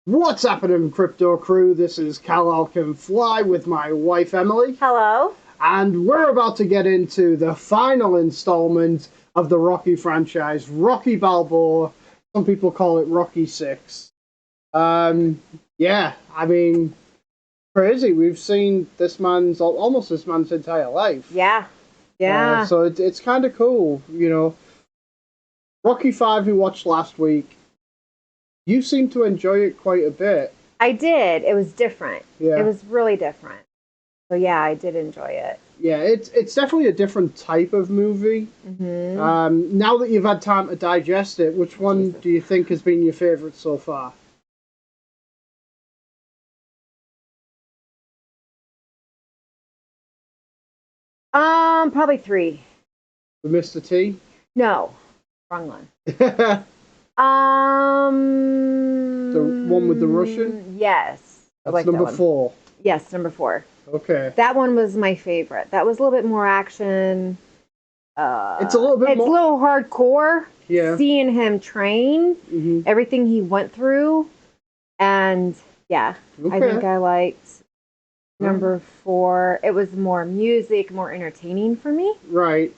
What's happening, Crypto Crew? This is Kal Can Fly with my wife Emily. Hello. And we're about to get into the final installment of the Rocky franchise, Rocky Balboa. Some people call it Rocky 6. Yeah, I mean, crazy. We've seen almost this man's entire life. Yeah. Yeah. So it's kind of cool, you know. Rocky 5 we watched last week. You seem to enjoy it quite a bit. I did. It was different. Yeah. It was really different. So yeah, I did enjoy it. Yeah, it's definitely a different type of movie. Now that you've had time to digest it, which one do you think has been your favorite so far? Probably 3. With Mr. T? No, wrong one. The one with the Russian? Yes. That's like number that one. 4. Yes, number 4. Okay. That one was my favorite. That was a little bit more action. It's a little bit more. It's a little hardcore. Yeah. Seeing him train, everything he went through, and yeah, I think I liked number 4. It was more music, more entertaining for me. Right.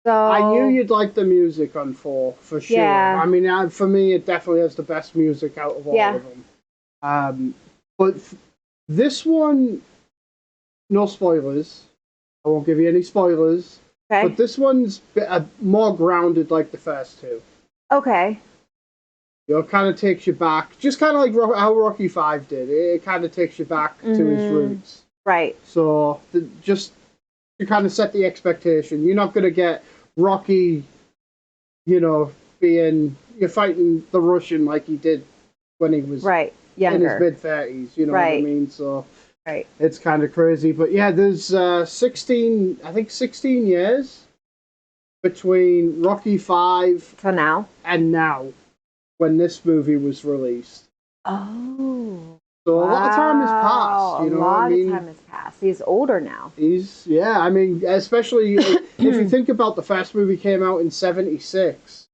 So I knew you'd like the music on 4 for sure. Yeah. I mean, for me, it definitely has the best music out of all of them. But this one, no spoilers. I won't give you any spoilers. Okay. But this one's more grounded like the first 2. Okay. You know, it kind of takes you back, just kind of like how Rocky 5 did. It kind of takes you back to his roots. Right. So just to kind of set the expectation, you're not going to get Rocky, you know, you're fighting the Russian like he did when he was younger, in his mid-30s. You know what I mean? So it's kind of crazy. But yeah, there's 16 years between Rocky 5 and now when this movie was released. Oh. So a lot of time has passed, you know what I mean? A lot of time has passed. He's older now. I mean, especially if you think about the first movie came out in 76,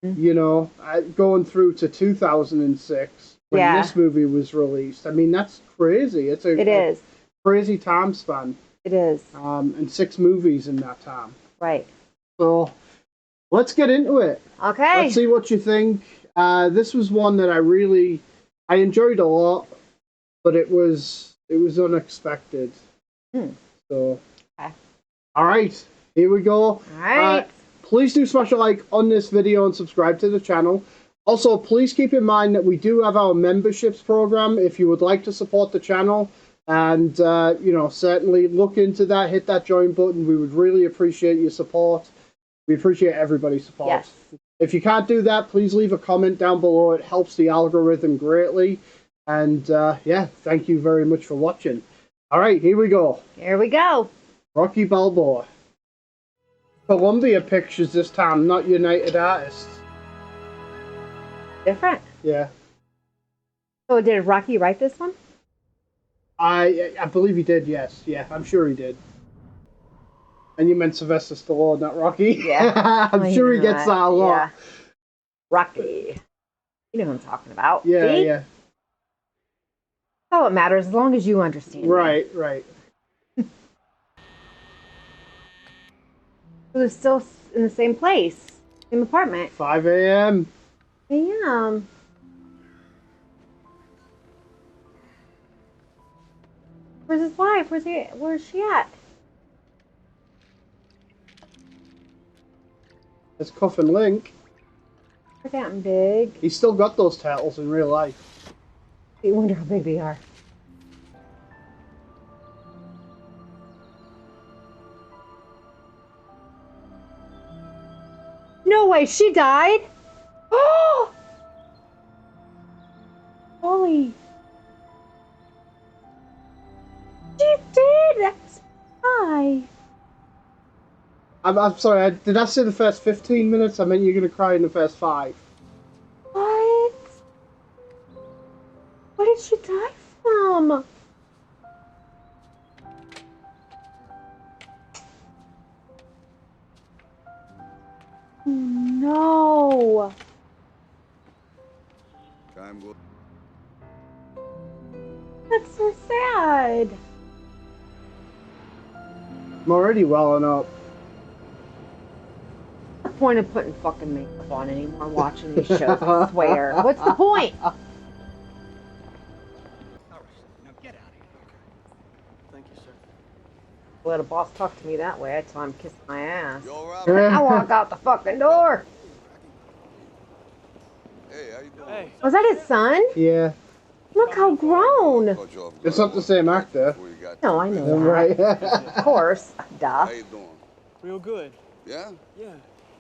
you know, going through to 2006 when this movie was released. I mean, that's crazy. It is. Crazy time span. It is. And 6 movies in that time. Right. So let's get into it. Okay. Let's see what you think. This was one that I enjoyed a lot, but it was unexpected. So, all right, here we go. All right. Please do smash a like on this video and subscribe to the channel. Also, please keep in mind that we do have our memberships program if you would like to support the channel. And, you know, certainly look into that, hit that join button. We would really appreciate your support. We appreciate everybody's support. Yes. If you can't do that, please leave a comment down below. It helps the algorithm greatly. And yeah, thank you very much for watching. All right, here we go. Here we go. Rocky Balboa. Columbia Pictures this time, not United Artists. Different. Yeah. So did Rocky write this one? I believe he did, yes. Yeah, I'm sure he did. And you meant Sylvester Stallone, not Rocky? Yeah. I'm sure he gets that a lot. Yeah. Rocky. You know what I'm talking about. Yeah, See? yeah. That's all it matters, as long as you understand. Right, right. It was still in the same place, same apartment. 5 a.m. Damn. Where's his wife? Where's she at? It's Cuff and Link. They're getting big. He's still got those turtles in real life. You wonder how big they are. No way, she died? Oh! Holy. She did! Hi. I'm sorry, did I say the first 15 minutes? I meant you're going to cry in the first 5. What? What did she die from? No. Time will. I'm already welling up. What's the point of putting fucking makeup on anymore watching these shows? I swear. What's the point? All right, now get out of here. Okay. Thank you, sir. Let a boss talk to me that way, I tell him kiss my ass. Yo, Robert. I walk out the fucking door. Hey, how you doing? Hey. Was that his son? Yeah. Look how grown. It's not the same actor. No, I know that. Right. Of course. Duh. How you doing? Real good. Yeah? Yeah.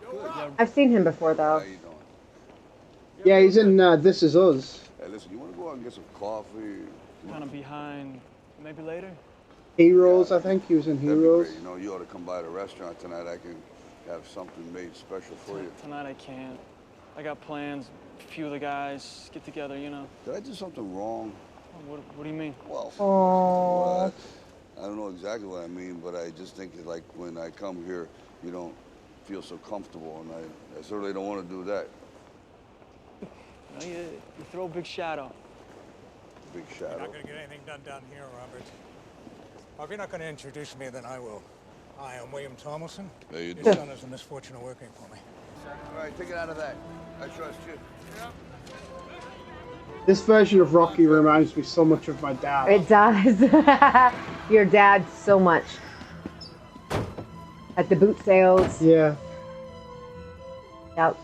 Good. Yeah. I've seen him before, How though. you doing? Yeah, he's in This Is Us. Hey, listen, you want to go out and get some coffee? Kind of behind. Maybe later. Heroes, I think he was in That'd be Heroes. great. You know, you ought to come by the restaurant tonight. I can have something made special for you. Tonight I can't. I got plans. A few of the guys get together, you know. Did I do something wrong? What do you mean? Well, Oh. I don't know exactly what I mean, but I just think that, like, when I come here, you don't feel so comfortable, and I certainly don't want to do that. You know, you throw a big shadow. Big You're shadow. not going to get anything done down here, Robert. Well, if you're not going to introduce me, then I will. Hi, I'm William Thomason. How you Your doing? son has the misfortune of working for me. All right, take it out of that. I trust you. This version of Rocky reminds me so much of my dad. It does. Your dad so much. At the boot sales. Yeah. Yep.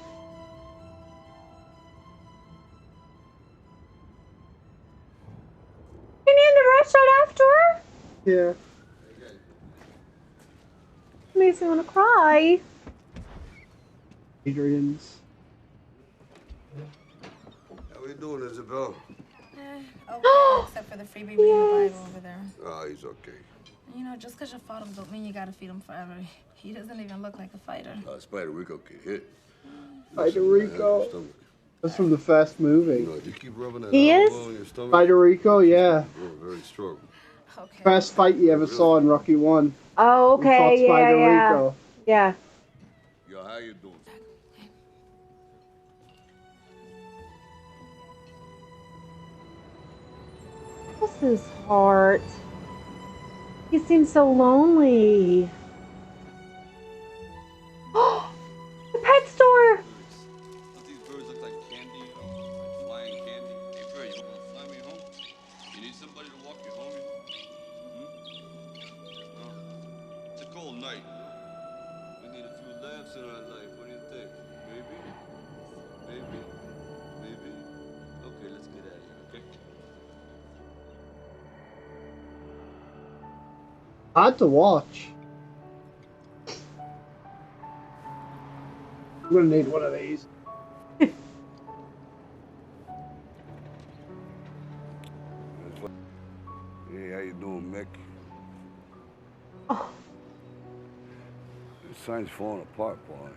You in the restaurant after? Yeah. Makes me want to cry. Adrian's. How you doing, Isabel? Okay, except for the freebie reading the Bible over there. Oh, he's okay. You know, just because you fought him don't mean you gotta feed him forever. He doesn't even look like a fighter. Spider Rico can hit. Spider Rico. That's from the first movie. You know, if you keep rubbing that He is? elbow in your stomach, Spider Rico, yeah. you're very strong. Okay. First fight you ever saw in Rocky 1. Oh, He fought okay. Yeah, Spider yeah. Rico. Yeah. Yo, how you doing? Bless his heart. He seems so lonely. The pet store. Don't these birds look like candy? Like flying candy? Hey, bird, you want to fly me home? You need somebody to walk you home, No. It's a cold night, We need a few laughs in our life. What do you think? Maybe? Maybe? Maybe? Okay, let's get out of here, okay? Hard to watch. I'm gonna need one of these. Hey, how you doing, Mick? Oh. The sign's falling apart, Paulie.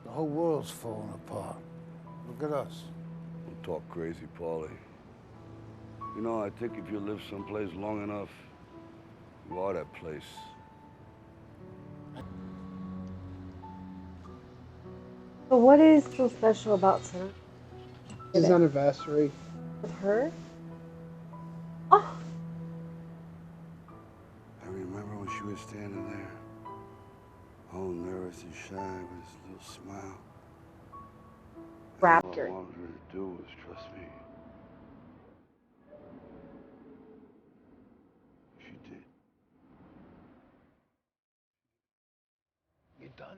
The whole world's falling apart. Look at us. Don't talk crazy, Paulie. You know, I think if you live someplace long enough, you are that place. So what is so special about tonight? His anniversary. With her? Oh. I remember when she was standing there, all nervous and shy with this little smile. Wrapped All her. I wanted her to do was trust me. She did. You done?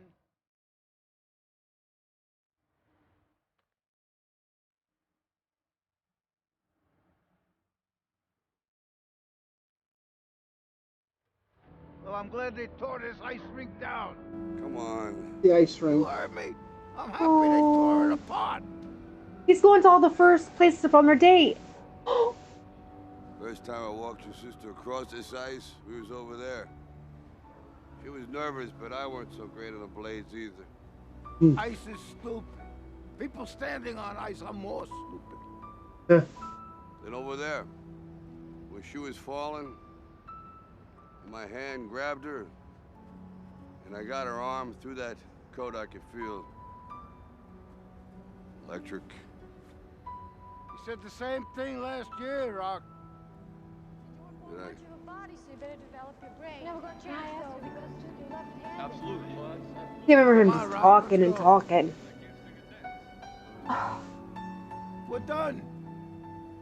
Well, I'm glad they tore this ice rink down. Come on. The ice You rink. heard me? I'm happy they tore it apart. He's going to all the first places on their date. First time I walked your sister across this ice, we was over there. She was nervous, but I weren't so great on the blades either. Ice is stupid. People standing on ice are more stupid. Then over there, where she was falling, my hand grabbed her, and I got her arm through that coat. I could feel electric. You said the same thing last year, Rock. Did I? Absolutely. I remember him just talking and talking. We're done.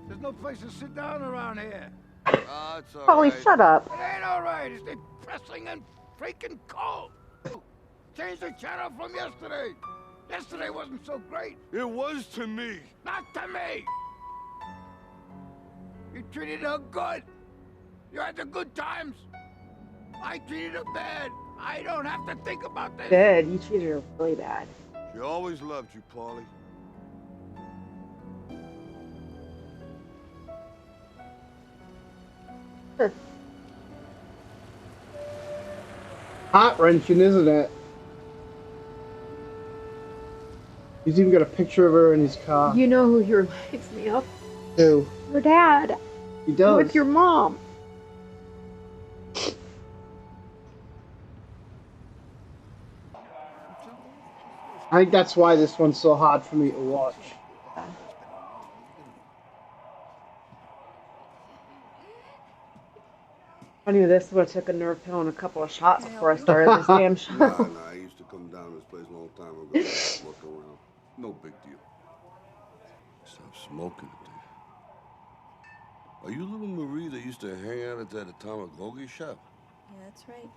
There's no place to sit down around here. Ah, it's all Polly, right. shut up. It ain't all right. It's depressing and freaking cold. Change the channel from yesterday. Yesterday wasn't so great. It was to me. Not to me. You treated her good. You had the good times. I treated her bad. I don't have to think about this. Good. You treated her really bad. She always loved you, Paulie. Heart-wrenching, isn't it? He's even got a picture of her in his car. You know who he reminds me of? Who? Your dad. He does. With your mom. I think that's why this one's so hard for me to watch. I knew this would have took a nerve pill and a couple of shots before I started this damn show. Nah, I used to come down to this place a long time ago. Look around. No big deal. Stop smoking it, dude. Are you little Marie that used to hang out at that atomic hoagie shop? Yeah, that's right.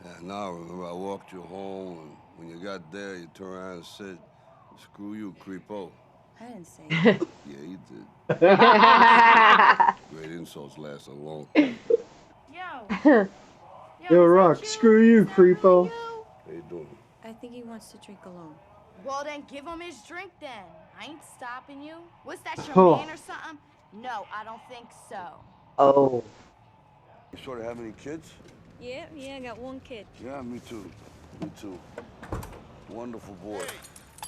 Yeah, now I remember I walked you home, and when you got there, you turned around and said, "Screw you, creepo." I didn't say that. Yeah, you did. Great insults last a long time. Yo, Rock, screw you, creepo. How you doing? I think he wants to drink alone. Well, then give him his drink then. I ain't stopping you. What's that, your Oh. man or something? No, I don't think so. Oh. You sort of have any kids? Yeah, I got one kid. Yeah, me too. Me too. Wonderful boy. Hey,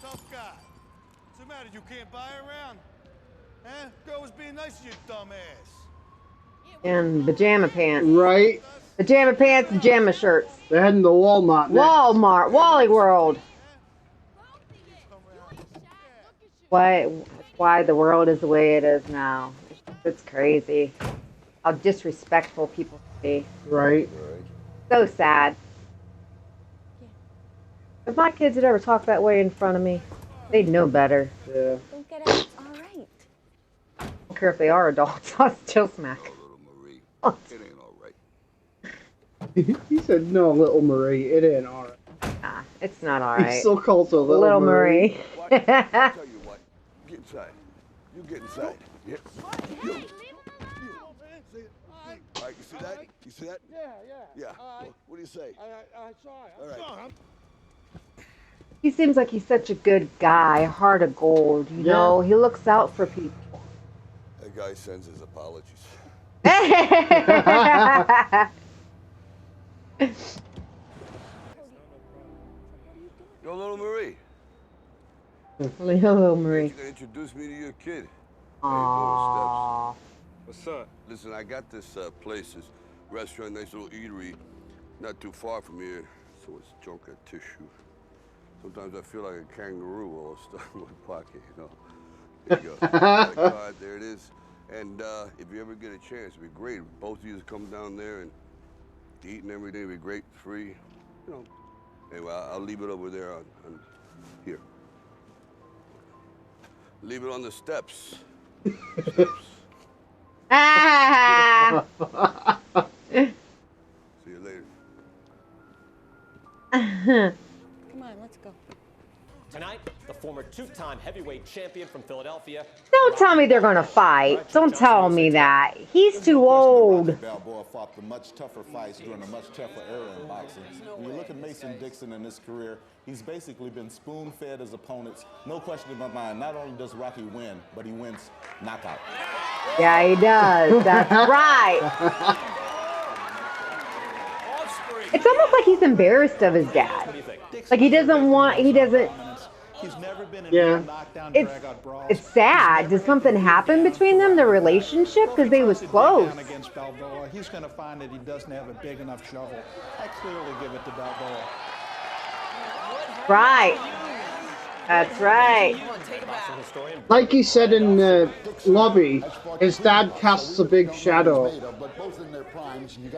tough guy. What's the matter? You can't buy around? Huh? Girl was being nice to you, dumbass. And pajama pants. Right? Pajama pants, pajama shirts. They're heading to Walmart next. Walmart, Wally World. Why the world is the way it is now. It's crazy. How disrespectful people can be. Right? So sad. If my kids had ever talked that way in front of me, they'd know better. Yeah. Don't get out. It's all right. I don't care if they are adults, I'll still smack. Oh, little Marie. It ain't all right. He said, "No, little Marie, it ain't all right." Nah, it's not all He right. still calls her Little Marie. Watch, I'll tell you what. Get inside. You get inside. Yeah. You. All right, you see that? You see that? Yeah. What do you say? I saw it. All right. He seems like he's such a good guy, heart of gold, you know? He looks out for people. That guy sends his apologies. Yo, little Marie. Hello, Marie. You gonna introduce me to your kid? Aww. What's up? Listen, I got this place, this restaurant, nice little eatery, not too far from here. So it's junk at tissue. Sometimes I feel like a kangaroo all stuck in my pocket, you know. There you go. Got a card, there it is. And if you ever get a chance, it'd be great. If both of you just come down there and eat and everything, it'd be great, free. You know. Anyway, I'll leave it over there on here. Leave it on the steps. Steps. Ah! See you later. Come on, let's go. Tonight, the former two-time heavyweight champion from Philadelphia. Don't tell me they're gonna fight. Don't tell me that. He's too old. Balboa fought the much tougher fights during a much tougher era in boxing. When you look at Mason Dixon in his career, he's basically been spoon-fed his opponents. No question in my mind, not only does Rocky win, but he wins knockout. Yeah, he does. That's right. It's almost like he's embarrassed of his dad. Like he doesn't. He's never been in Yeah. a knockdown, drag-out brawl. It's sad. Did something happen between them, their relationship? Because they was close. Down against Balboa, he's going to find that he doesn't have a big enough shovel. I clearly give it to Balboa. Right. That's right. Like he said in the lobby, his dad casts a big shadow.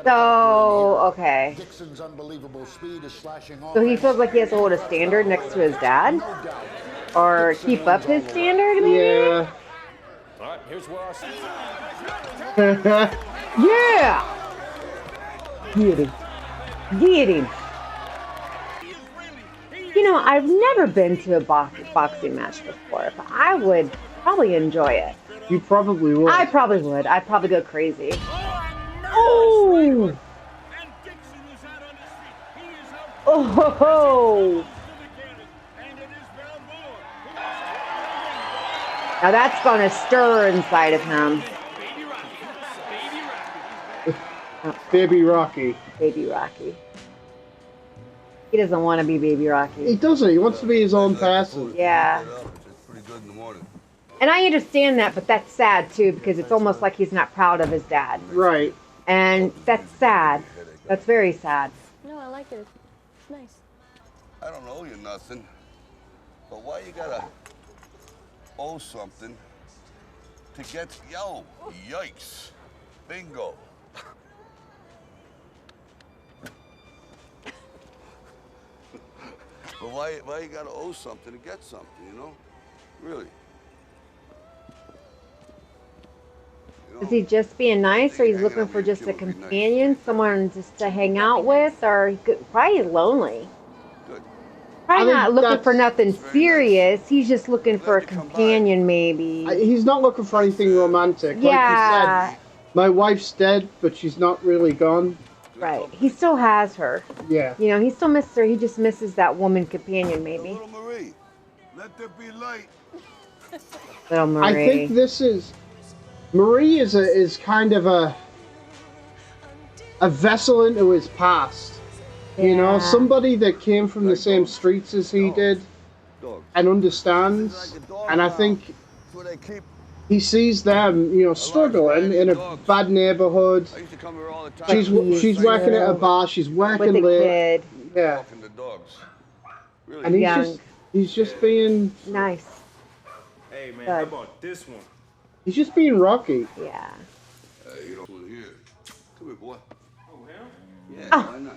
So, okay. Dixon's unbelievable speed is slashing So he feels like he has to hold a standard next to his dad? Or keep up his standard, maybe? Yeah. All right, here's where our... Yeah! Get him. Get him. You know, I've never been to a boxing match before, but I would probably enjoy it. You probably would. I probably would. I'd probably go crazy. Oh! Oh! Now that's gonna stir inside of him. Baby Rocky. Baby Rocky. He doesn't want to be Baby Rocky. He doesn't. He wants to be his own person. Yeah. And I understand that, but that's sad too, because it's almost like he's not proud of his dad. Right. And that's sad. That's very sad. No, I like it. It's nice. I don't owe you nothing. But why you gotta owe something to get, yo, yikes, bingo. But why you gotta owe something to get something, you know? Really. Is he just being nice, or he's looking for just a companion, someone just to hang out with, or he could, probably lonely? Probably not looking for nothing serious. He's just looking for a companion, maybe. He's not looking for anything romantic. Yeah. Like you said, my wife's dead, but she's not really gone. Right. He still has her. Yeah. You know, he still misses her. He just misses that woman companion, maybe. Little Marie, let there be light. Little Marie. I think this is... Marie is kind of a vessel into his past. Yeah. You know, somebody that came from the same streets as he did and understands. And I think he sees them, you know, struggling in a bad neighborhood. She's working at a bar. She's working with a late. kid. Yeah. And he's just being nice. Hey man, how about this one? He's just being Rocky. Yeah. You don't want to hear. Come here, boy. Oh, hell? Yeah, Oh. why not?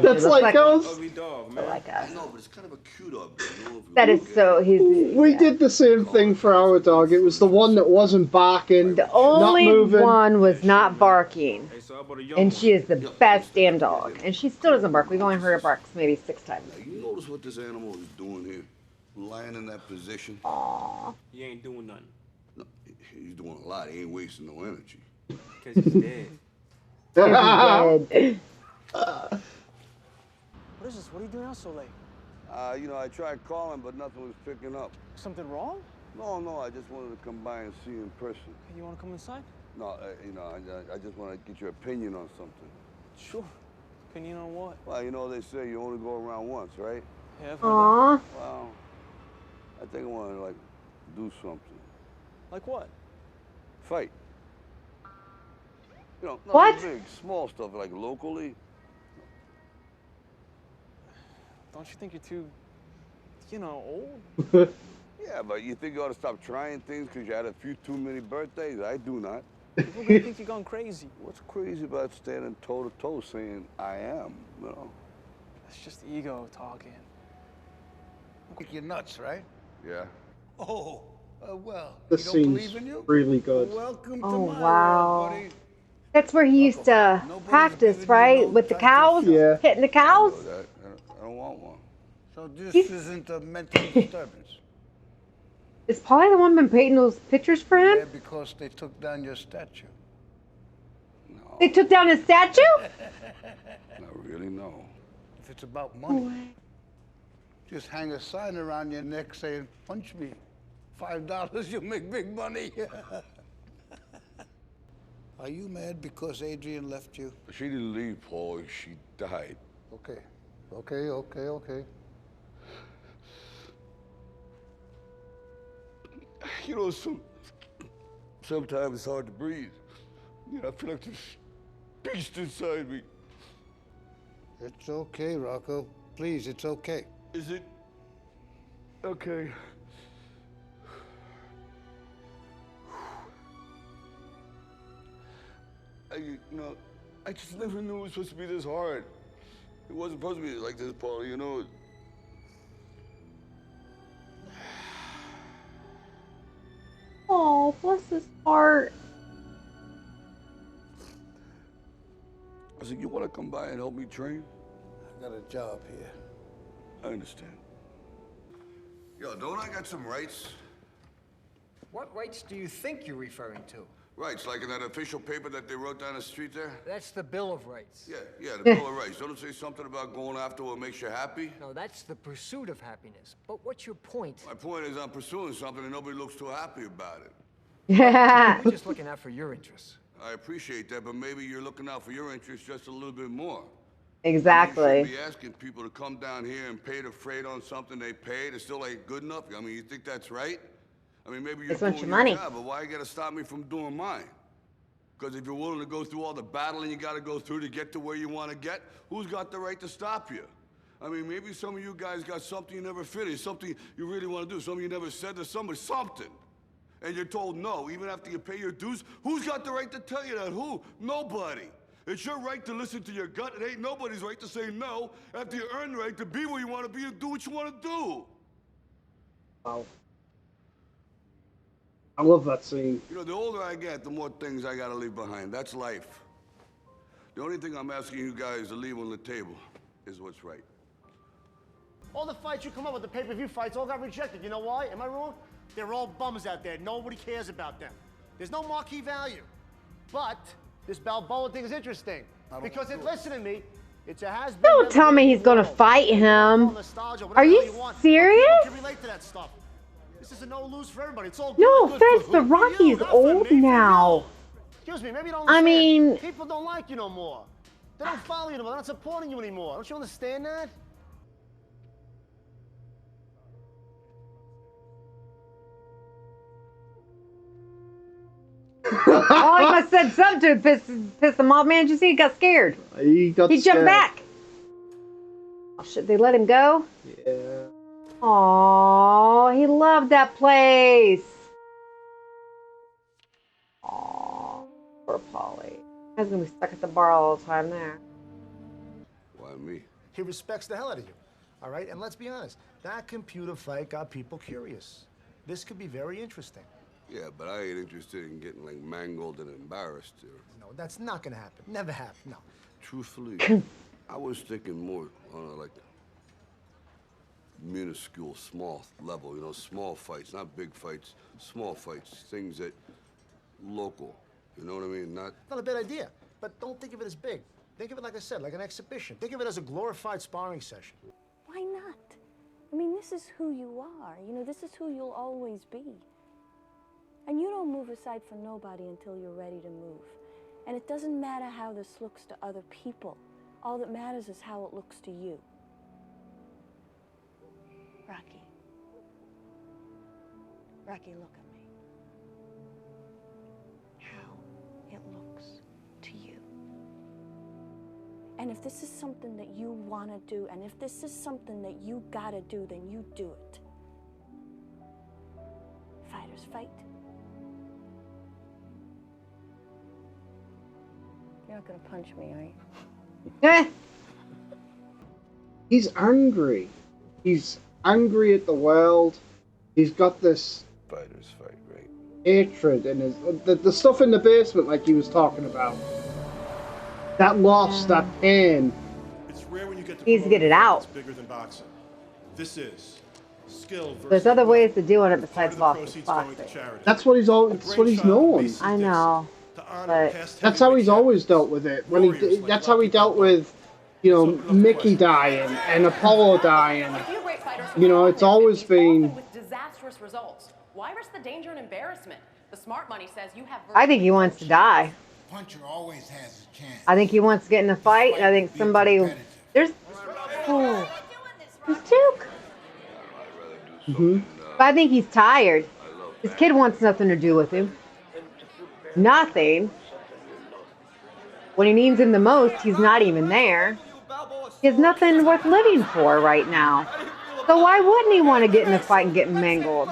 That's like us. Ugly dog, man. Like us. I know, but it's kind of a cute dog. You know, That is so. We did the same thing for our dog. It was the one that wasn't barking, The only not moving. one was not barking. Hey, so how about a young And one? she is the best damn dog. And she still doesn't bark. We've only heard her bark maybe 6 times. Now, you notice what this animal is doing here? Lying in that position. Aww. He ain't doing nothing. No, he's doing a lot. He ain't wasting no energy. Because he's dead. Dead. What is this? What are you doing out so late? You know, I tried calling, but nothing was picking up. Something wrong? No, I just wanted to come by and see you in person. Hey, you want to come inside? No, you know, I just want to get your opinion on something. Sure. Opinion on what? Well, you know, they say you only go around once, right? Yeah, I've heard Aww. Well, I think I want to, like, do something. Like what? Fight. You know, not What? big, small stuff, like locally. Don't you think you're too, you know, old? Yeah, but you think you ought to stop trying things because you had a few too many birthdays? I do not. People gonna think you're going crazy. What's crazy about standing toe to toe saying I am, you know? That's just ego talking. I think you're nuts, right? Yeah. Oh, well, This you don't believe scene's in you? really good. Welcome to Oh, my wow. world, buddy. That's where he used to practice, right? With the cows? Yeah. Hitting the cows? I don't want one. So this He's- isn't a mental disturbance? Is Polly the one been painting those pictures for him? Yeah, because they took down your statue. No, They took down his statue? not really, no. If it's about money, just hang a sign around your neck saying, punch me. $5, you'll make big money. Are you mad because Adrian left you? She didn't leave, Paul. She died. Okay. You know, sometimes it's hard to breathe. You know, I feel like this beast inside me. It's okay, Rocco. Please, it's okay. Is it? Okay. I just never knew it was supposed to be this hard. It wasn't supposed to be like this, Paul, you know. Oh, bless his heart. I said, you want to come by and help me train? I got a job here. I understand. Yo, don't I got some rights? What rights do you think you're referring to? Rights, like in that official paper that they wrote down the street there? That's the Bill of Rights. Yeah, the Bill of Rights. Don't it say something about going after what makes you happy? No, that's the pursuit of happiness. But what's your point? My point is I'm pursuing something and nobody looks too happy about it. Yeah. I'm just looking out for your interests. I appreciate that, but maybe you're looking out for your interests just a little bit more. Exactly. You shouldn't be asking people to come down here and pay the freight on something they paid. It still ain't good enough. I mean, you think that's right? I mean, maybe you're doing your job, but why you gotta stop me from doing mine? Because if you're willing to go through all the battling you gotta go through to get to where you want to get, who's got the right to stop you? I mean, maybe some of you guys got something you never finished, something you really want to do, something you never said to somebody, something. And you're told no, even after you pay your dues. Who's got the right to tell you that? Who? Nobody. It's your right to listen to your gut. It ain't nobody's right to say no after you earn the right to be where you want to be and do what you want to do. Wow. I love that scene. You know, the older I get, the more things I gotta leave behind. That's life. The only thing I'm asking you guys to leave on the table is what's right. All the fights you come up with, the pay-per-view fights, all got rejected. You know why? Am I wrong? They're all bums out there. Nobody cares about them. There's no marquee value. But this Balboa thing is interesting. Because listen to me, it's a has-been. Don't tell me he's gonna fight him. Are you serious? You can relate to that stuff. This is a no-lose for everybody. It's all No good offense, for but Rocky's old now. Excuse me, maybe you don't I understand. mean, People don't like you no more. They don't follow you no more. They're not supporting you anymore. Don't you understand that? Oh, he must have said something to piss him off, man. Did you see he got scared? He jumped scared. Back. Oh, shit, they let him go? Yeah. Aw, he loved that place. Aw, poor Polly. He's gonna be stuck at the bar all the time there. Why me? He respects the hell out of you. All right? And let's be honest, that computer fight got people curious. This could be very interesting. Yeah, but I ain't interested in getting like mangled and embarrassed here. No, that's not gonna happen. Never happen. No. Truthfully, I was thinking more on a like minuscule, small level. You know, small fights, not big fights. Small fights, things that local. You know what I mean? Not a bad idea, but don't think of it as big. Think of it, like I said, like an exhibition. Think of it as a glorified sparring session. Why not? I mean, this is who you are. You know, this is who you'll always be. And you don't move aside from nobody until you're ready to move. And it doesn't matter how this looks to other people. All that matters is how it looks to you. Rocky. Rocky, look at me. How it looks to you. And if this is something that you want to do, and if this is something that you gotta do, then you do it. Fighters fight. You're not gonna punch me, are you? He's angry. He's angry at the world. He's got this fighters fight, right? Hatred and his the stuff in the basement, like he was talking about. That loss, that pain. It's rare when you get to needs to get it out. It's bigger than boxing. This is skill versus. There's other ways to deal with it besides boxing. That's what he's known. I know. But that's how he's always dealt with it. That's how he dealt with, you know, Mickey dying and Apollo dying. You know, it's always been. With disastrous results. Why risk the danger and embarrassment? The smart money says you have. I think he wants to die. Puncher always has a chance. I think he wants to get in a fight, and I think somebody. There's Duke. But I think he's tired. His kid wants nothing to do with him. Nothing. When he needs him the most, he's not even there. He has nothing worth living for right now. So why wouldn't he want to get in a fight and get mangled?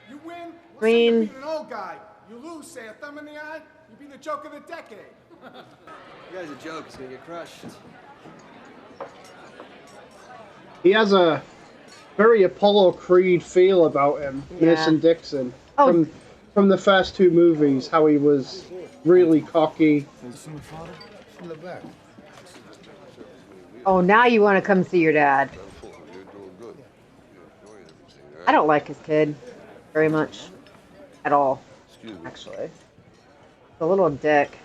You win, I mean, beat an old guy. You lose, say a thumb in the eye, you be the joke of the decade. You guy's a joke. He's gonna get crushed. He has a very Apollo Creed feel about him, Mason Dixon. Oh. From the first two movies, how he was really cocky. In the back. Oh, now you want to come see your dad. I don't like his kid very much at all, actually. A little dick.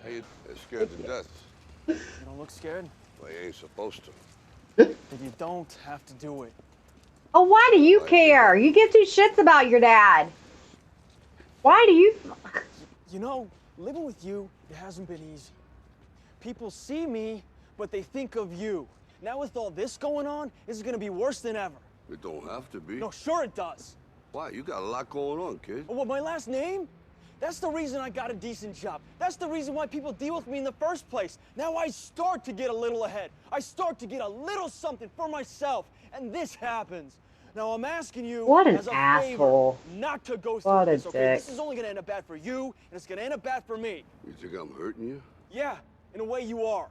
Hey, you're scared to death. You don't look scared? Well, you ain't supposed to. Then you don't have to do it. Oh, why do you care? You give two shits about your dad. Why do you... You know, living with you, it hasn't been easy. People see me, but they think of you. Now with all this going on, this is gonna be worse than ever. It don't have to be. No, sure it does. Why? You got a lot going on, kid. Oh, what, my last name? That's the reason I got a decent job. That's the reason why people deal with me in the first place. Now I start to get a little ahead. I start to get a little something for myself. And this happens. Now I'm asking you What an as a asshole. favor not to go through What a this, okay? dick. This is only gonna end up bad for you, and it's gonna end up bad for me. You think I'm hurting you? Yeah, in a way you are.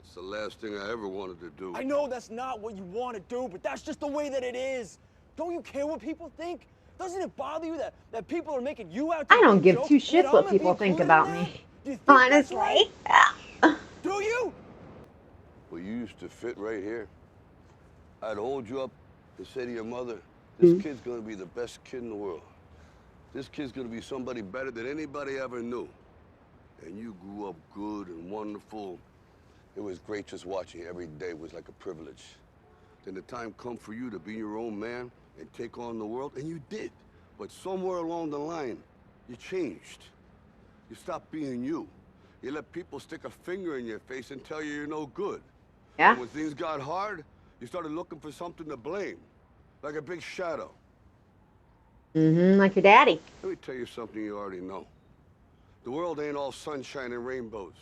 It's the last thing I ever wanted to do. I know that's not what you want to do, but that's just the way that it is. Don't you care what people think? Doesn't it bother you that people are making you out to I don't be a give joke, two and shits I'm what gonna be people think included about in that? me. Do you think that's Honestly. right? Do you? Well, you used to fit right here. I'd hold you up and say to your mother, this kid's gonna be the best kid in the world. This kid's gonna be somebody better than anybody ever knew. And you grew up good and wonderful. It was great just watching you every day. It was like a privilege. Then the time come for you to be your own man and take on the world, and you did. But somewhere along the line, you changed. You stopped being you. You let people stick a finger in your face and tell you you're no good. Yeah. And when things got hard, you started looking for something to blame, like a big shadow. Like your daddy. Let me tell you something you already know. The world ain't all sunshine and rainbows.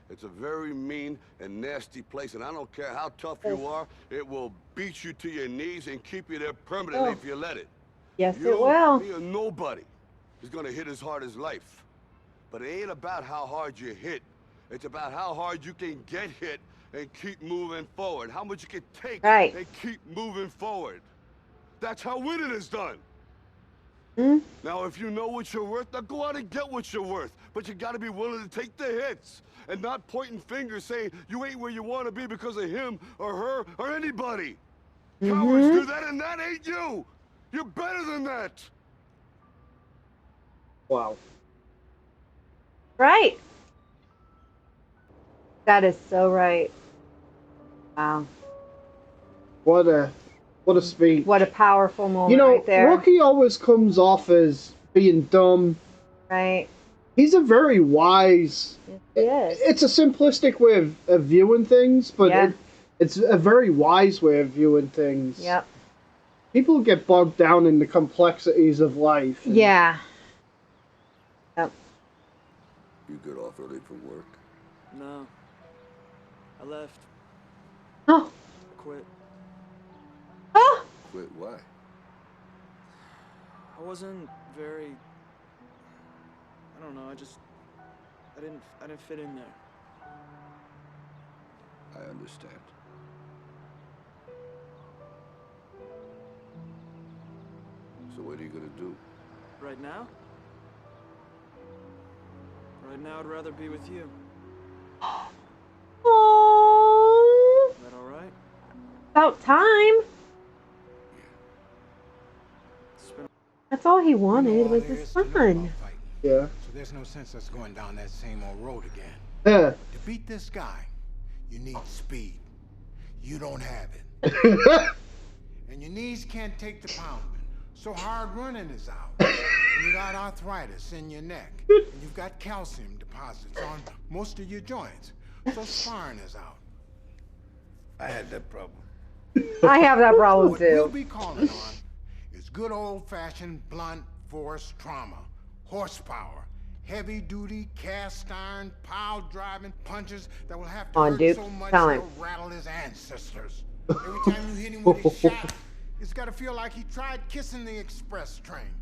It's a very mean and nasty place, and I don't care how tough you are, it will beat you to your knees and keep you there permanently if you let it. Yes, You, it will. me, or nobody is gonna hit as hard as life. But it ain't about how hard you hit. It's about how hard you can get hit and keep moving forward. How much you can take and keep moving forward. That's how winning is done. Now, if you know what you're worth, now go out and get what you're worth. But you gotta be willing to take the hits and not pointing fingers saying you ain't where you want to be because of him or her or anybody. Cowards do that, and that ain't you. You're better than that. Wow. Right. That is so right. Wow. What a speech. What a powerful moment You know, right there. Rocky always comes off as being dumb. Right. He's a very wise... He is. It's a simplistic way of viewing things, but Yeah. it's a very wise way of viewing things. Yep. People get bogged down in the complexities of life. Yeah. Yep. You get off early from work? No. I left. Oh. Quit. Oh. Quit? Why? I wasn't very... I don't know, I didn't fit in there. I understand. So what are you gonna do? Right now? Right now, I'd rather be with you. Oh. Is that all right? About time. That's all he wanted was his son. Yeah. So there's no sense us going down that same old road again. Yeah. To beat this guy, you need speed. You don't have it. And your knees can't take the pounding. So hard running is out. And you got arthritis in your neck. And you've got calcium deposits on most of your joints. So sparring is out. I had that problem. I have that problem What too. we'll be calling on is good old-fashioned blunt force trauma, horsepower, heavy-duty cast iron, pile driving punches that will have to On, hurt Duke. so much Tell him. they'll rattle his ancestors. Every time you hit him with his shot, it's got to feel like he tried kissing the express train.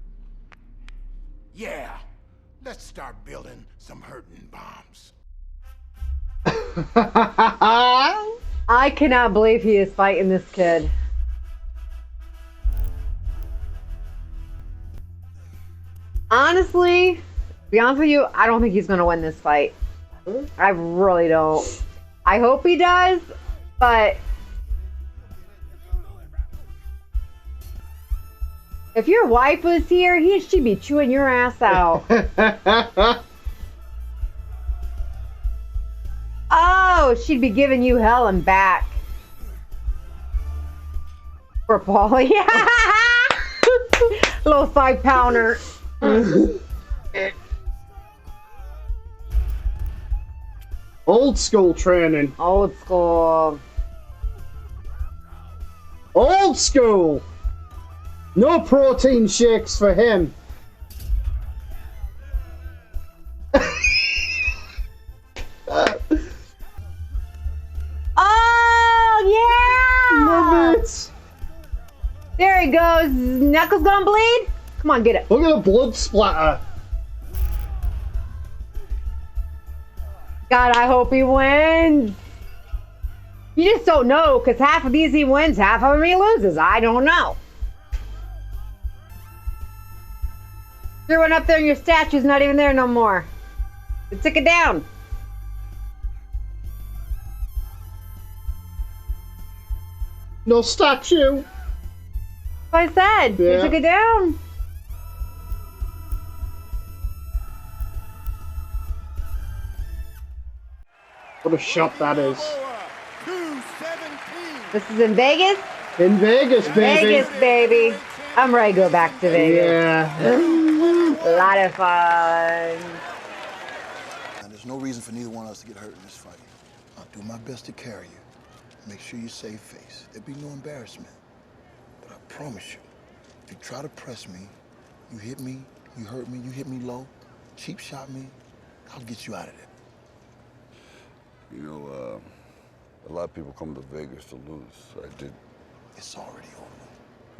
Yeah, let's start building some hurting bombs. I cannot believe he is fighting this kid. Honestly, to be honest with you, I don't think he's going to win this fight. I really don't. I hope he does, but if your wife was here, she'd be chewing your ass out. Oh, she'd be giving you hell and back. For Paul, yeah. Little 5-pounder. Old school training. Old school. Old school. No protein shakes for him. Oh, yeah! Love it. There he goes. Knuckles gonna bleed? Come on, get it. Look at the blood splatter. God, I hope he wins. You just don't know, because half of these he wins, half of them he loses. I don't know. Threw one up there and your statue's not even there no more. They took it down. No statue. I said, they Yeah. took it down. What a shot that is. This is in Vegas? In Vegas, baby. Vegas, baby. I'm ready to go back to Vegas. Yeah. A lot of fun. And there's no reason for neither one of us to get hurt in this fight. I'll do my best to carry you. Make sure you save face. There'll be no embarrassment. But I promise you, if you try to press me, you hit me, you hurt me, you hit me low, cheap shot me, I'll get you out of there. You know, a lot of people come to Vegas to lose. I did. It's already over.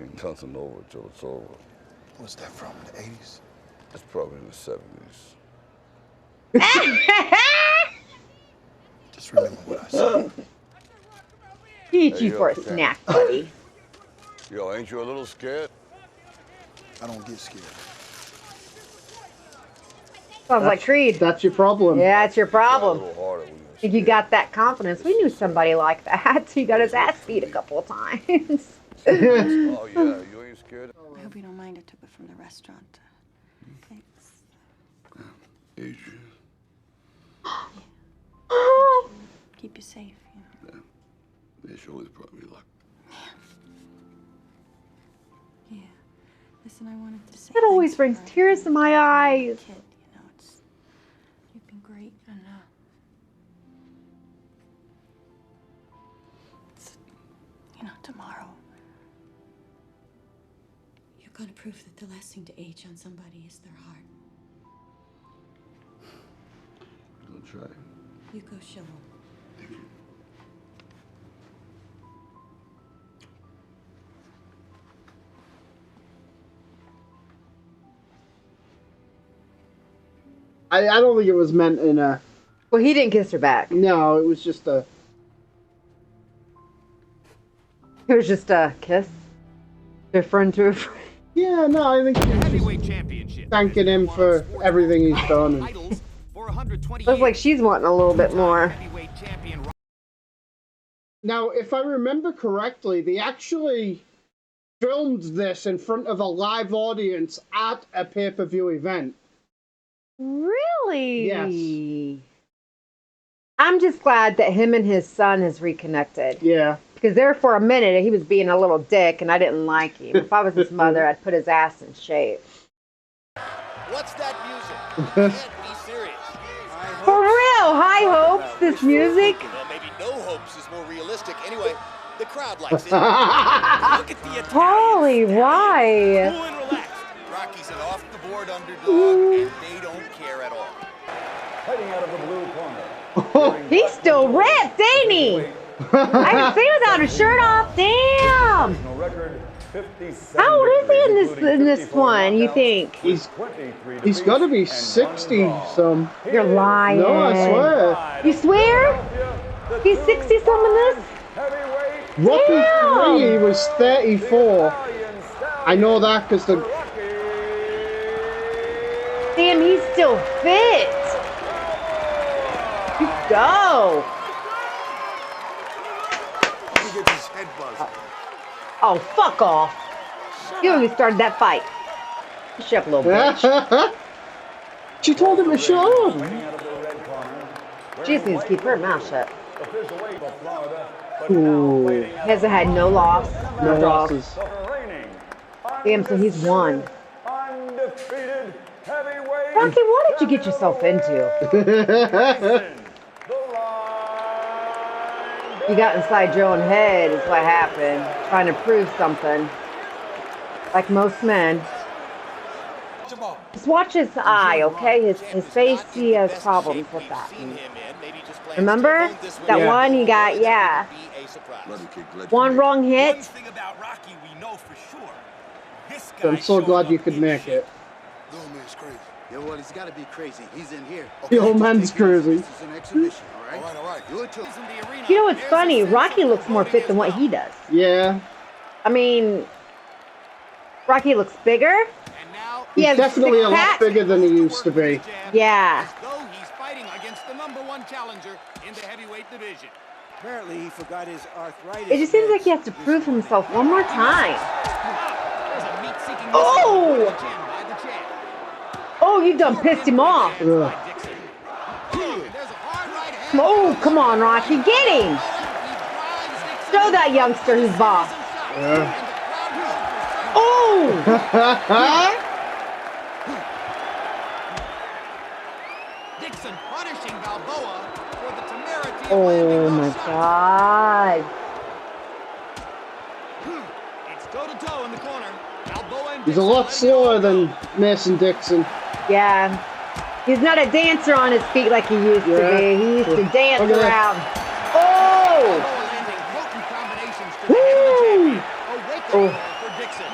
Ain't nothing over till it's over. What's that from, the 80s? It's probably in the 70s. Just remember what I said. Eat you for a snack, buddy. Yo, ain't you a little scared? I don't get scared. Sounds like Creed. That's your problem. Yeah, it's your A problem. little harder when you're If you got that confidence, we knew somebody like that. He got his ass beat a couple of times. Oh, yeah, you ain't scared? I hope you don't mind I took it from the restaurant. Thanks. Adrian. Keep you safe, you know. Yeah, she always brought me luck. Yeah. Listen, I wanted to say It always thanks brings for tears to my eyes. kid, you know, you've been great, and tomorrow you're gonna prove that the last thing to age on somebody is their heart. I'm gonna try. You go show them. Thank you. I don't think it was meant in a... Well, he didn't kiss her back. No, it was just a... It was just a kiss. To a friend to a friend. Yeah, no, I think she was just thanking him for everything he's done. And... Looks like she's wanting a little bit more. Now, if I remember correctly, they actually filmed this in front of a live audience at a pay-per-view event. Really? Yes. I'm just glad that him and his son has reconnected. Yeah. Because there for a minute he was being a little dick and I didn't like him. If I was his mother, I'd put his ass in shape. What's that music? Can't be serious. For real, high hopes, this music. Well, maybe no hopes is more realistic. Anyway, the crowd likes it. Look at the Holy why? cool and relaxed. Rocky's an off-the-board underdog, and they don't care at all. Fighting out of the blue corner. He's still ripped, ain't he? I haven't seen him without his shirt off. Damn. How old is he in this one? You think? He's got to be 60 some. You're lying. No, I swear. You swear? He's 60 some in this? Rocky 3 was 34. I know that because the. Damn, he's still fit. You go. He gets his head buzzed. Oh, fuck off. You only started that fight. Shut up, little bitch. She told him to shut up. She just needs to keep her mouth shut. Ooh. Hasn't had no loss. No losses. Damn, so he's won. Rocky, what did you get yourself into? You got inside your own head is what happened. Trying to prove something. Like most men. Just watch his eye, okay? His face, he has problems with that. Remember? That one he got, yeah. One wrong hit. I'm so glad you could make it. Yeah, well, he's got to be crazy. He's in here. The old man's crazy. This is an exhibition, all right? All right. You know what's funny? Rocky looks more fit than what he does. Yeah. I mean, Rocky looks bigger. He's definitely a lot bigger than he used to be. Yeah. He's fighting against the #1 challenger in the heavyweight division. Apparently, he forgot his arthritis. It just seems like he has to prove himself one more time. Oh! Oh, you done pissed him off. Ugh. Oh, come on, Rocky. Get him. Show that youngster his boss. Yeah. Oh! Dixon punishing Balboa for the temerity of Oh my God. It's toe-to-toe in the corner. Balboa and He's a lot slower than Mason Dixon. Yeah. He's not a dancer on his feet like he used to be. He used to dance around. Oh! Woo! Oh. For Dixon.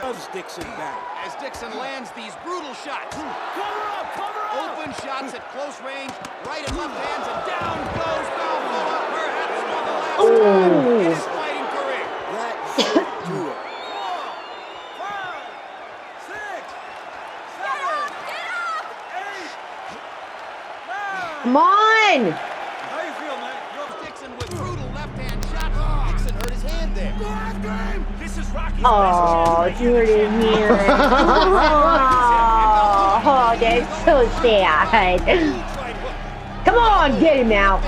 Loves Dixon back. As Dixon lands these brutal shots. Open shots at close range, right and left hands, and down goes Balboa, perhaps for the last time in his fighting career. That should do it. 4, 6, 7, 8. Come on! How you feel, man? Dixon with brutal left-hand shots. Dixon hurt his hand there. Go after him! This is Rocky's Oh, it's hurt his hand. Oh, that's so sad. Come on, get him now.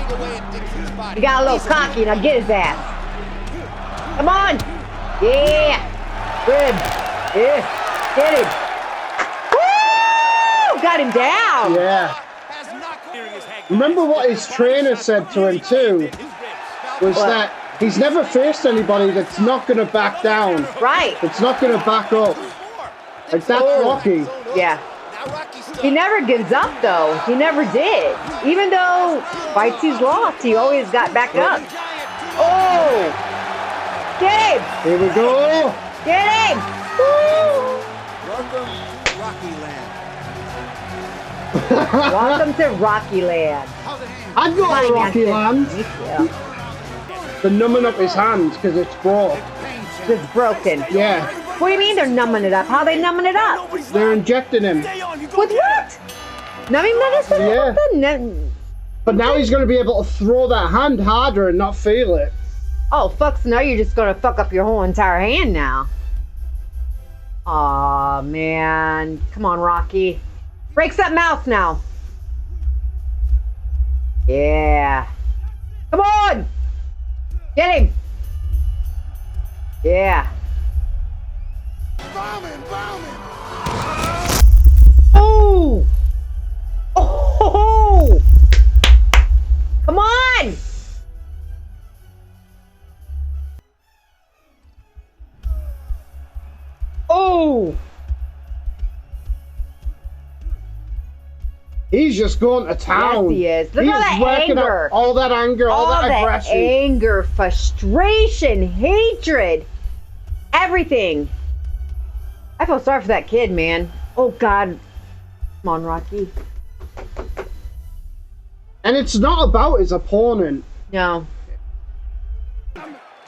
You got a little cocky, now get his ass. Come on. Yeah. Good. Yeah. Get him. Woo! Got him down. Yeah. Remember what his trainer said to him too? Was that he's never faced anybody that's not going to back down. Right. It's not going to back up. Like, that's Rocky. Yeah. He never gives up, though. He never did. Even though fights he's lost, he always got back up. Oh! Get him! Here we go! Get him! Woo! Welcome to Rocky Land. Welcome to Rocky Land. I've got a Rocky Land. Yeah. They're numbing up his hand because it's broke. It's broken. Yeah. What do you mean they're numbing it up? How are they numbing it up? They're injecting him. With what? Numbing medicine? Yeah. But now he's going to be able to throw that hand harder and not feel it. Oh, fuck, so now you're just going to fuck up your whole entire hand now. Aw, man. Come on, Rocky. Break that mouth now. Yeah. Come on! Get him! Yeah. Oh! Oh! Come on! Oh! He's just going to town. Yes, he is. Look He's at that working anger. up all that anger, all that aggression. Anger, frustration, hatred, everything. I feel sorry for that kid, man. Oh, God. Come on, Rocky. And it's not about his opponent. No.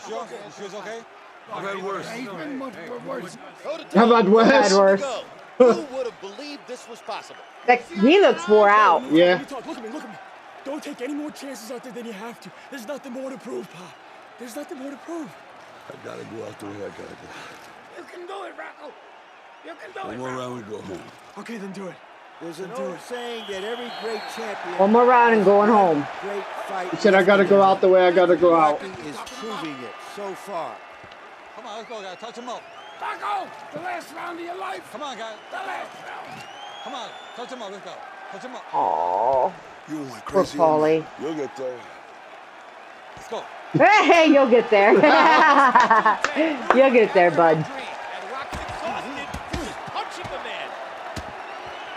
Sure? She's okay? I've had worse. I've had worse. I've had worse. Who would have believed this was possible? He looks wore out. Yeah. Look at me. Don't take any more chances out there than you have to. There's nothing more to prove, Pop. There's nothing more to prove. I gotta go out the way I gotta go. You can do it, Rocco. You can do One more round, we go home. Okay, then do it. There's an old saying that every great champion... One more round and going home. Great fight. He said, I gotta go out the way I gotta go out. Rocky is proving it so far. Come on, let's go, guys. Touch him up. Rocco, the last round of your life. Come on, guys. The last round. Come on, touch him up. Let's go. Touch him up. Aww. You went Poor crazy. Paulie. You'll get there. Let's go. Hey, you'll get there. You'll get there, bud.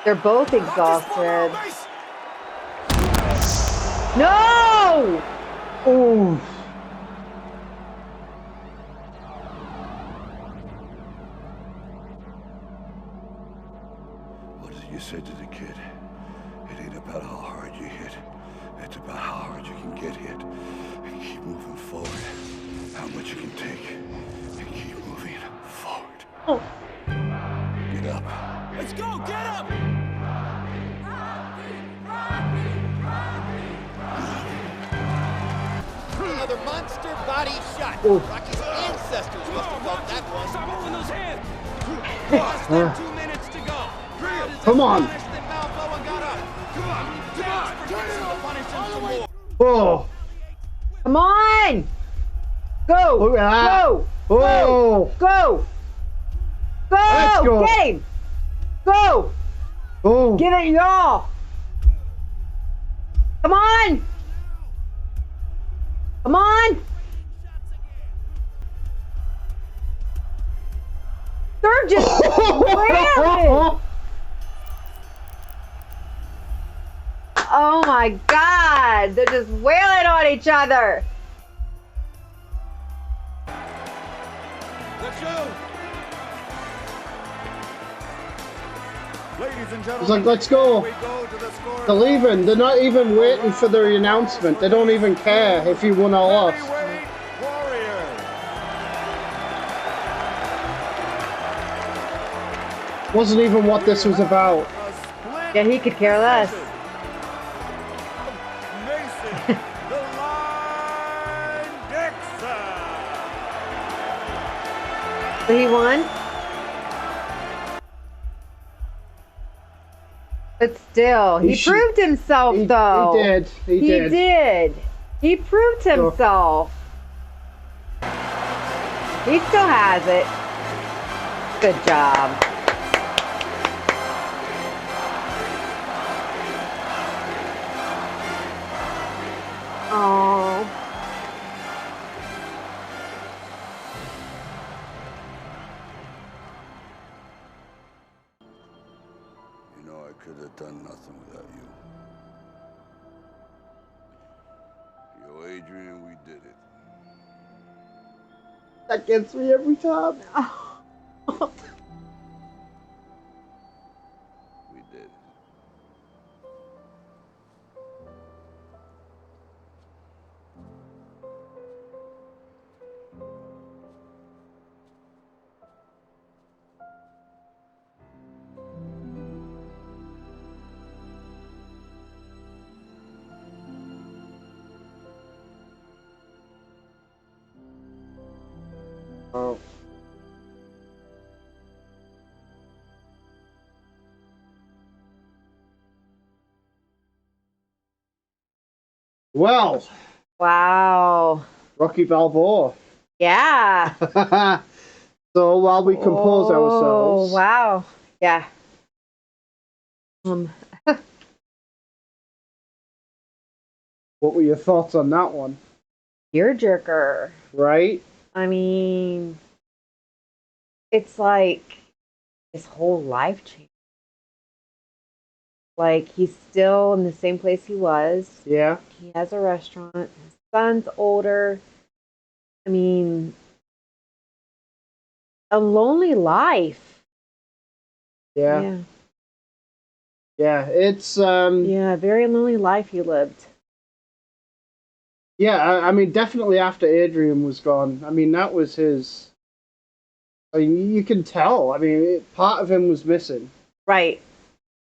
They're both exhausted. No! Ooh. What did you say to the kid? It ain't about how hard you hit. It's about how hard you can get hit. And keep moving forward. How much you can take. And keep moving forward. Oh. Get up. Let's go. Get up. Another monster body shot. Ooh. Rocky's ancestors must have felt that one. Stop moving those hands. Less than 2 minutes to go. Come on. Balboa got up. Come on. Oh. Come on! Go! Look at that. Go! Oh. Go! Go! Let's go. Get him! Go! Oh. Give it y'all! Come on! Come on! They're just wailing! Oh my God! They're just wailing on each other! Let's go! Ladies and gentlemen, He's like, let's go. They're leaving. They're not even waiting for the announcement. They don't even care if you won or lost. Wasn't even what this was about. Yeah, he could care less. So he won? But still, he proved himself, though. He did. He did. He proved himself. He still has it. Good job. Oh. You know, I could have done nothing without you. Yo, Adrian, we did it. That gets me every time. We did. Oh. Well. Wow. Rocky Balboa. Yeah. So while we compose ourselves. Oh, wow. Yeah. What were your thoughts on that one? Tearjerker. Right? I mean, it's like his whole life changed. Like, he's still in the same place he was. Yeah. He has a restaurant. His son's older. I mean, a lonely life. Yeah. Yeah. Yeah, it's yeah, a very lonely life he lived. Yeah, I mean, definitely after Adrian was gone. I mean, that was his. I mean, you can tell. I mean, part of him was missing. Right.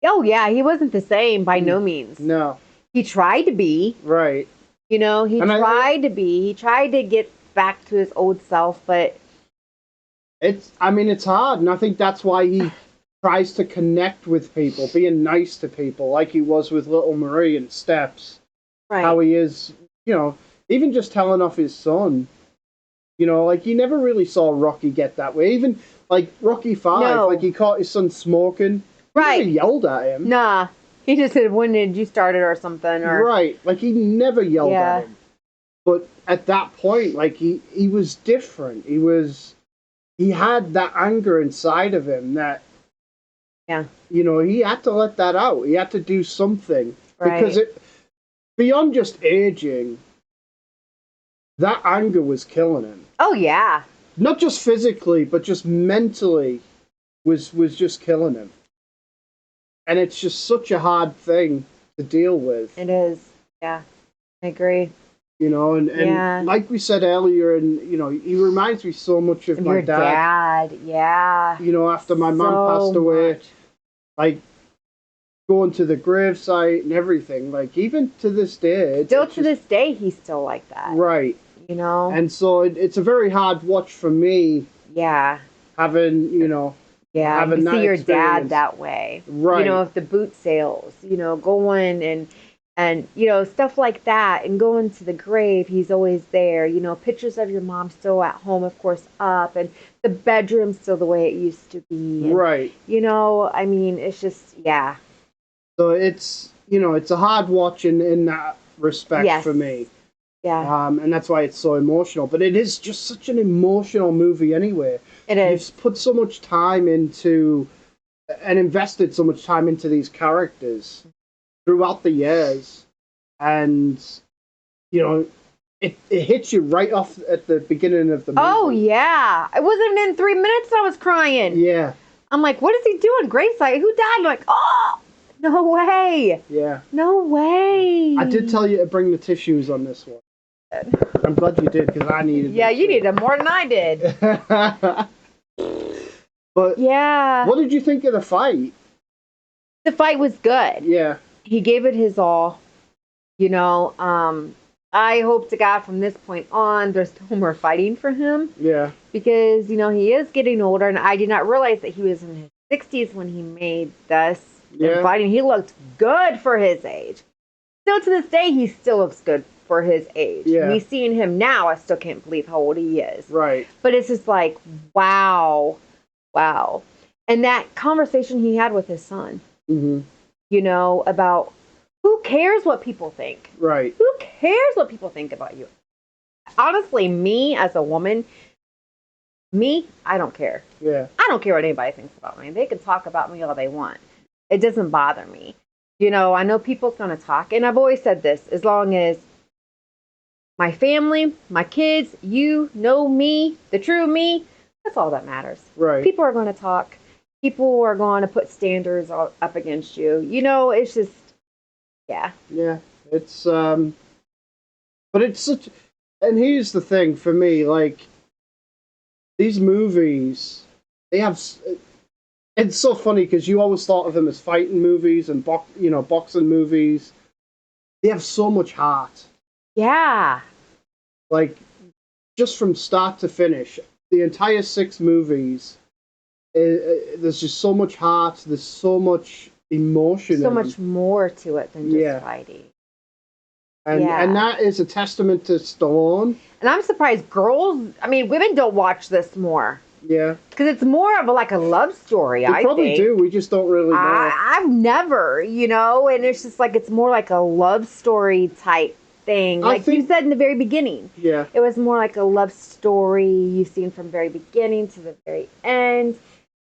Oh yeah, he wasn't the same by no means. No. He tried to be. Right. You know, he tried to be. He tried to get back to his old self, but I mean, it's hard, and I think that's why he tries to connect with people, being nice to people, like he was with little Marie and Steps. Right. How he is, you know, even just telling off his son. You know, like, you never really saw Rocky get that way. Even, like, Rocky 5, No. like, he caught his son smoking. Right. He never yelled at him. Nah. He just said, when did you start it or something? Or Right. Like, he never yelled at him. But at that point, like, he was different. He had that anger inside of him that, you know, he had to let that out. He had to do something. Right. Because beyond just aging, that anger was killing him. Oh yeah. Not just physically, but just mentally was just killing him. And it's just such a hard thing to deal with. It is. Yeah. I agree. You know, and like we said earlier, and you know, he reminds me so much of my Your dad. Yeah. You know, after my mom passed away, like going to the gravesite and everything. Like, even to this day, Still to this day, he's still like that. right. You know. And so it's a very hard watch for me. Yeah. Having, you know, Yeah, having you that see your experience. dad that way. Right. You know, if the boot sales, you know, going and you know, stuff like that, and going to the grave, he's always there. You know, pictures of your mom still at home, of course, up, and the bedroom still the way it used to be. And, Right. You know, I mean, it's just, yeah. So it's, you know, it's a hard watch in that respect for me. Yeah. And that's why it's so emotional. But it is just such an emotional movie anyway. It is. You've put so much time into, and invested so much time into these characters throughout the years. And, you know, it hits you right off at the beginning of the movie. Oh, yeah. It wasn't in 3 minutes I was crying. Yeah. I'm like, what is he doing? Gravesite? Who died? I'm like, oh, no way. Yeah. No way. I did tell you to bring the tissues on this one. I'm glad you did, because I needed Yeah, you needed them more than I did. But yeah. What did you think of the fight? The fight was good. Yeah. He gave it his all. You know, I hope to God from this point on there's no more fighting for him. Yeah. Because, you know, he is getting older, and I did not realize that he was in his 60s when he made this. Yeah. And fighting. He looked good for his age. Still to this day, he still looks good for his age. Yeah. Me seeing him now, I still can't believe how old he is. Right. But it's just like, wow. Wow. And that conversation he had with his son, Mm-hmm. you know, about who cares what people think? Right. Who cares what people think about you? Honestly, me as a woman, I don't care. Yeah. I don't care what anybody thinks about me. They can talk about me all they want. It doesn't bother me. You know, I know people's going to talk, and I've always said this, as long as my family, my kids, you know me, the true me, that's all that matters. Right. People are going to talk. People are going to put standards up against you. You know, it's just, yeah. Yeah. It's, but it's such, and here's the thing for me, like, these movies, they have, it's so funny because you always thought of them as fighting movies and boxing movies. They have so much heart. Yeah. Like, just from start to finish, the entire 6 movies, there's just so much heart. There's so much emotion. So much more to it than just fighting. And that is a testament to Stallone. And I'm surprised women don't watch this more. Yeah. Because it's more of a love story, We probably do. We just don't really know. I've never, you know, and it's just like, it's more like a love story type thing. Like you said in the very beginning. Yeah. It was more like a love story you've seen from very beginning to the very end.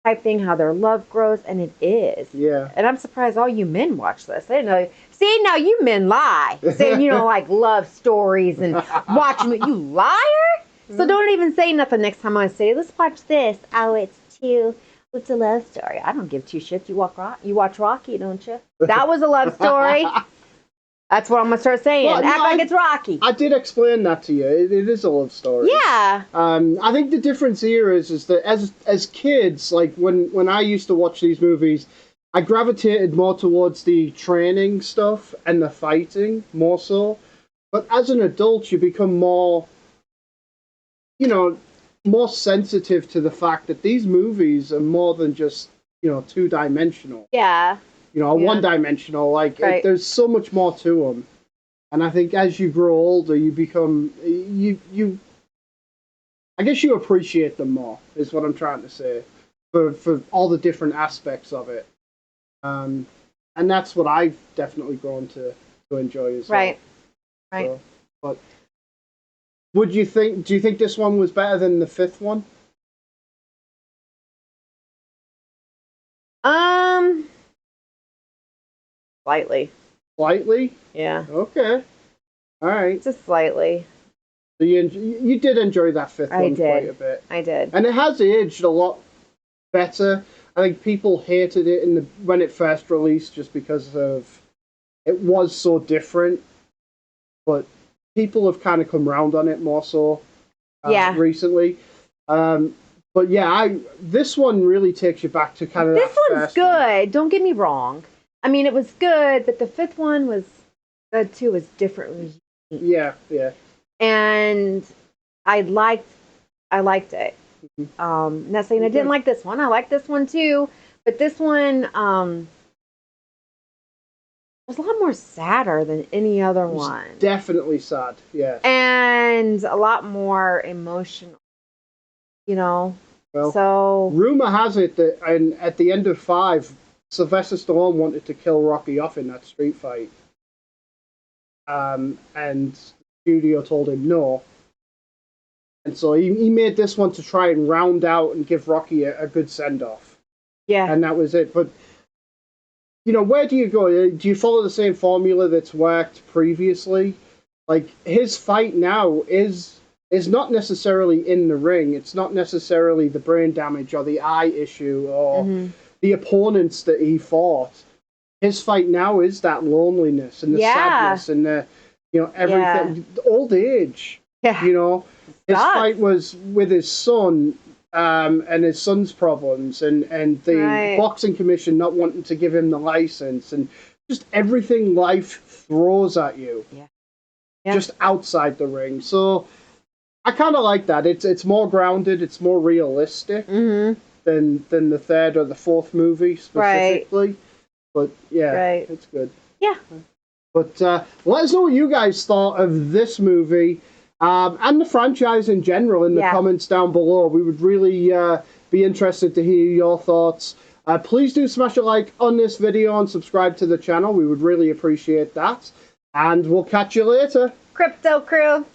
type thing, how their love grows, and it is. Yeah. And I'm surprised all you men watch this. I didn't know. See, now you men lie, saying you don't like love stories and watching it. You liar! So don't even say nothing next time I say, let's watch this. Oh, it's a love story. I don't give two shits. You watch Rocky, don't you? That was a love story. That's what I'm gonna start saying. Well, Act like it's Rocky. I did explain that to you. It is a love story. Yeah. I think the difference here is that as kids, like when I used to watch these movies, I gravitated more towards the training stuff and the fighting more so. But as an adult, you become more, more sensitive to the fact that these movies are more than just, two-dimensional. Yeah. One-dimensional. Like, right. There's so much more to them. And I think as you grow older, you become, I guess you appreciate them more, is what I'm trying to say, for all the different aspects of it. And that's what I've definitely grown to enjoy as well. Right. Right. So, but do you think this one was better than the fifth one? Slightly. Slightly? Yeah. Okay. All right. Just slightly. So you did enjoy that fifth one quite a bit. I did. And it has aged a lot better. I think people hated it when it first released just because of it was so different. But people have kind of come round on it more so recently. But yeah, this one really takes you back to kind of this one's good. Don't get me wrong. I mean, it was good, but the fifth one was good too. It was different. Yeah, yeah. And I liked it. Not saying I didn't like this one. I like this one too, but this one was a lot more sadder than any other one. Definitely sad, yeah. And a lot more emotional, Well, so rumor has it that at the end of 5, Sylvester Stallone wanted to kill Rocky off in that street fight. And the studio told him no. And so he made this one to try and round out and give Rocky a good send-off. Yeah. And that was it. But, where do you go? Do you follow the same formula that's worked previously? Like, his fight now is not necessarily in the ring. It's not necessarily the brain damage or the eye issue or the opponents that he fought. His fight now is that loneliness and the sadness and the, everything. Old age. Yeah. His fight was with his son and his son's problems and the boxing commission not wanting to give him the license and just everything life throws at you. Yeah. Just outside the ring. So I kind of like that. It's more grounded. It's more realistic than the third or the fourth movie specifically. Right. But yeah, it's good. Yeah. But let us know what you guys thought of this movie and the franchise in general in the comments down below. We would really be interested to hear your thoughts. Please do smash a like on this video and subscribe to the channel. We would really appreciate that. And we'll catch you later. Crypto Crew.